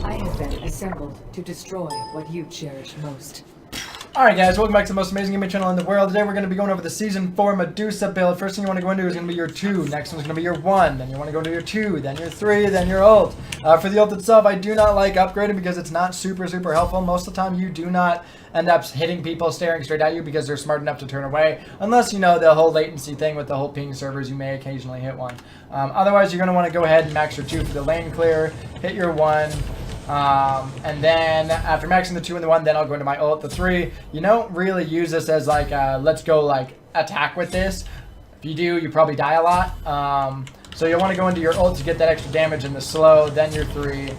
I have been assembled to destroy what you cherish most. Alright guys, welcome back to the most amazing gaming channel in the world. Today we're going to be going over the Season 4 Medusa build. First thing you want to go into is going to be your 2. Next one's going to be your 1. Then you want to go into your 2. Then your 3. Then your ult. For the ult itself, I do not like upgrading because it's not super helpful. Most of the time you do not end up hitting people staring straight at you because they're smart enough to turn away. Unless, you know, the whole latency thing with the whole ping servers, you may occasionally hit one. Otherwise, you're going to want to go ahead and max your 2 for the lane clear. Hit your 1. And then after maxing the 2 and the 1, then I'll go into my ult. The 3, you don't really use this as like let's go like attack with this. If you do, you probably die a lot. So you'll want to go into your ult to get that extra damage in the slow, then your 3.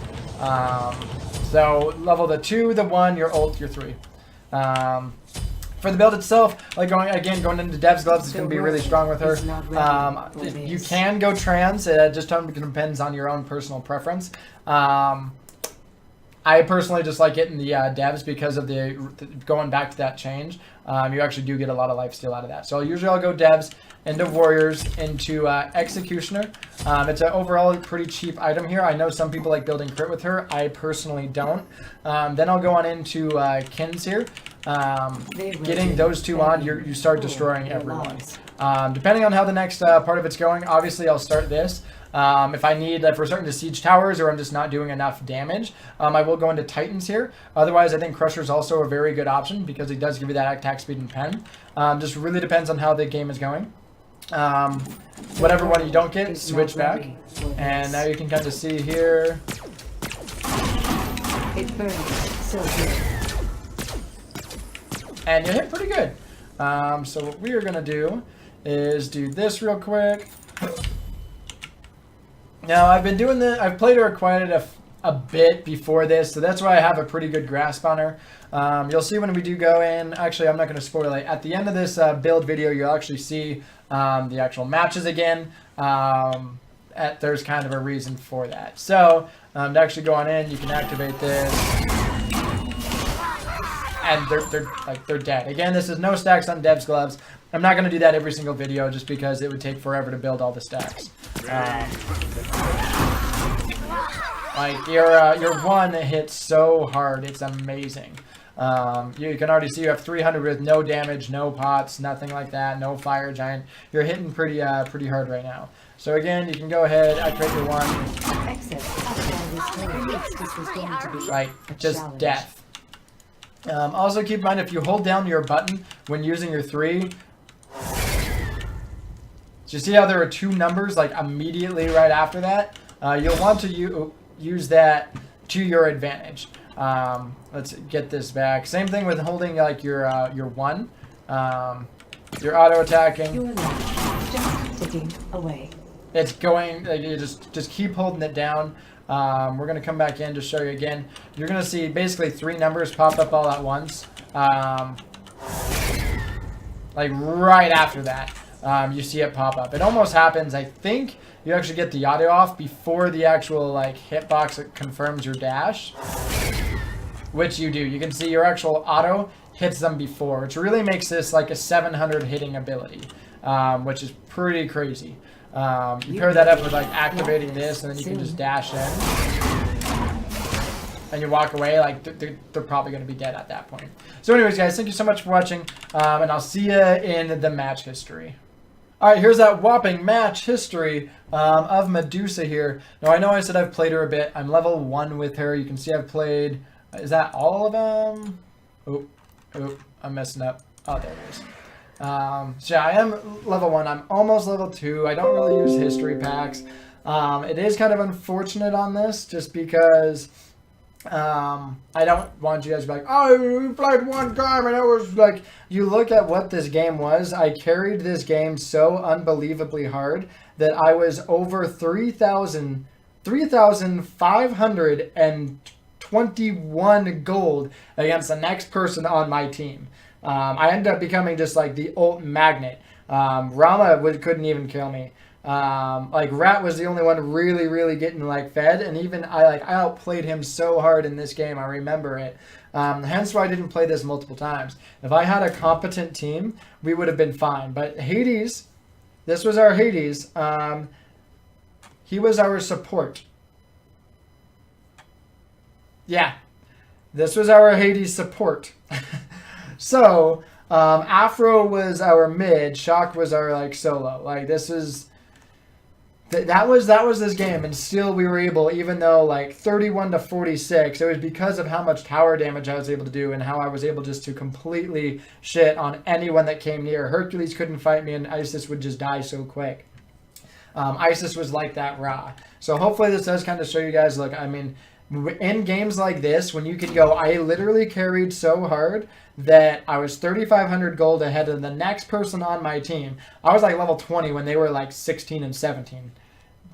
So level the 2, the 1, your ult, your 3. For the build itself, like going into Dev's gloves is going to be really strong with her. You can go trans. It just depends on your own personal preference. I personally just like getting the devs because of the going back to that change. You actually do get a lot of lifesteal out of that. So usually I'll go devs into warriors into executioner. It's an overall pretty cheap item here. I know some people like building crit with her. I personally don't. Then I'll go on into kins here. Getting those 2 on, you start destroying everyone. Depending on how the next part of it's going, obviously I'll start this. If I need, if we're starting to siege towers or I'm just not doing enough damage, I will go into Titans here. Otherwise, I think Crusher is also a very good option because it does give you that attack speed and pen. Just really depends on how the game is going. Whatever one you don't get, switch back. And now you can kind of see here. It burns so good. And you hit pretty good. So what we are going to do is do this real quick. Now, I've been doing this, I've played her quite a bit before this, so that's why I have a pretty good grasp on her. You'll see when we do go in, actually I'm not going to spoil it, at the end of this build video you'll actually see the actual matches again. There's kind of a reason for that. So, to actually go on in, you can activate this. And they're dead. Again, this is no stacks on Dev's gloves. I'm not going to do that every single video just because it would take forever to build all the stacks. Like your 1 hits so hard, it's amazing. You can already see you have 300 with no damage, no pots, nothing like that, no fire giant. You're hitting pretty hard right now. So again, you can go ahead, activate your 1. Right, just death. Also keep in mind if you hold down your button when using your 3. So you see how there are 2 numbers like immediately right after that? You'll want to use that to your advantage. Let's get this back. Same thing with holding like your 1. You're auto attacking. Your life just ticking away. It's going. Like, you just keep holding it down. We're gonna come back in to show you again. You're gonna see basically 3 numbers pop up all at once. Like right after that. You see it pop up. It almost happens, I think you actually get the audio off before the actual like hitbox that confirms your dash, which you do. You can see your actual auto hits them before, which really makes this like a 700 hitting ability, which is pretty crazy. You pair that up with like activating this and then you can just dash in and you walk away, like they're probably going to be dead at that point. So anyways guys, thank you so much for watching, and I'll see you in the match history. Alright, here's that whopping match history of Medusa here. Now I know I said I've played her a bit. I'm level 1 with her. You can see I've played, is that all of them? Oh, I'm messing up. Oh, there it is. So yeah, I am level 1. I'm almost level 2. I don't really use history packs. It is kind of unfortunate on this just because I don't want you guys to be like, oh, we played one game and it was like, you look at what this game was. I carried this game so unbelievably hard that I was over 3,521 gold against the next person on my team. I ended up becoming just like the ult magnet. Rama couldn't even kill me. Like Rat was the only one really getting like fed, and even I outplayed him so hard in this game. I remember it. Hence why I didn't play this multiple times. If I had a competent team, we would have been fine. But Hades, this was our Hades. He was our support. yeah, this was our Hades support. So, Afro was our mid, Shock was our like solo. Like this was that was this game, and still we were able, even though like 31 to 46, it was because of how much tower damage I was able to do and how I was able just to completely shit on anyone that came near. Hercules couldn't fight me, and Isis would just die so quick. Isis was like that raw. So hopefully this does kind of show you guys, like, I mean, in games like this, when you can go, I literally carried so hard that I was 3,500 gold ahead of the next person on my team. I was like level 20 when they were like 16 and 17.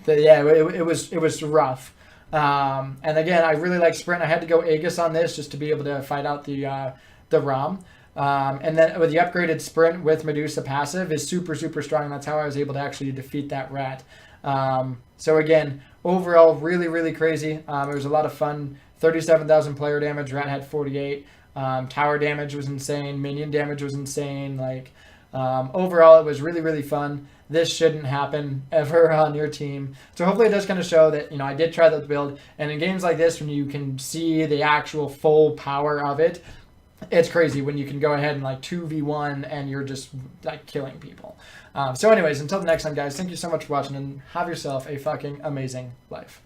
Yeah, it was rough. And again, I really like Sprint. I had to go Aegis on this just to be able to fight out the ROM. And then with the upgraded Sprint with Medusa passive is super, super strong. That's how I was able to actually defeat that rat. So again, overall, really, really crazy. It was a lot of fun. 37,000 player damage. Rat had 48. Tower damage was insane. Minion damage was insane. Like, overall, it was really, really fun. This shouldn't happen ever on your team. So hopefully it does kind of show that, I did try the build. And in games like this, when you can see the actual full power of it, it's crazy when you can go ahead and like 2v1 and you're just like killing people. So anyways, until the next time, guys, thank you so much for watching and have yourself a fucking amazing life.